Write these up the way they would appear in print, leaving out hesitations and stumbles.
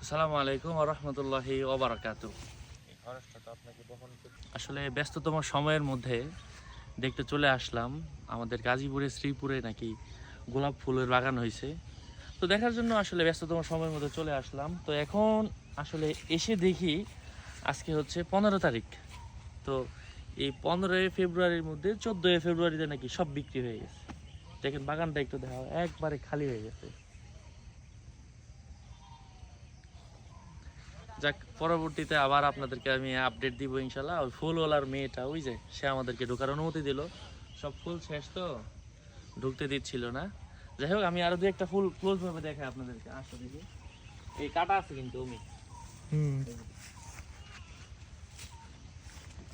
আসসালামু আলাইকুম ওয়া রাহমাতুল্লাহি ওয়া বারাকাতুহু। আসলে ব্যস্ততম সময়ের মধ্যে দেখতে চলে আসলাম আমাদের গাজীপুরে শ্রীপুরে নাকি গোলাপ ফুলের বাগান হয়েছে। তো দেখার জন্য আসলে ব্যস্ততম সময়ের মধ্যে চলে আসলাম। তো এখন আসলে এসে দেখি আজকে হচ্ছে 15 তারিখ। তো এই 15 ফেব্রুয়ারির মধ্যে 14 ফেব্রুয়ারিতে নাকি সব বিক্রি হয়ে গেছে। দেখেন বাগানটা একটু দেখা, একবারে খালি হয়ে গেছে। যাক, পরবর্তীতে আবার আপনাদেরকে আমি আপডেট দিব ইনশাল্লাহ। ওই ফুলওয়ালার মেয়েটা, ওই যে সে আমাদেরকে ঢোকার অনুমতি দিল। সব ফুল শেষ তো, ঢুকতে দিচ্ছিল না। যাই হোক, আমি আরো দু একটা ফুল ক্লোজ ভাবে দেখাই আপনাদেরকে। আসো দেখি, এই কাটা আছে কিন্তু ওমি।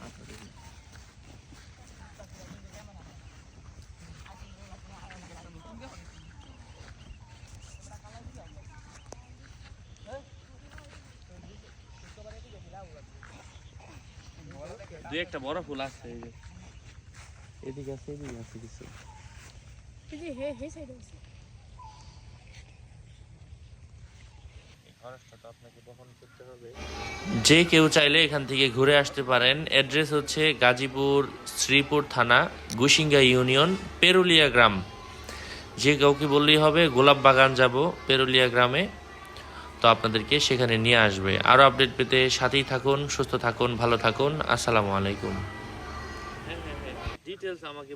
আসো দেখি। দুই একটা বড় ফুল আছে, এই যে এদিকে আছে, এদিকে আছে কিছু। যে কেউ চাইলে এখান থেকে ঘুরে আসতে পারেন। অ্যাড্রেস হচ্ছে গাজীপুর শ্রীপুর থানা, গুসিঙ্গা ইউনিয়ন, পেরুলিয়া গ্রাম। যে কাউকে বললেই হবে গোলাপ বাগান যাব পেরুলিয়া গ্রামে, তো আপনাদেরকে সেখানে নিয়ে আসবে। আরও আপডেট পেতে সাথেই থাকুন, সুস্থ থাকুন, ভালো থাকুন। আসসালামু আলাইকুম। ডিটেলস আমাকে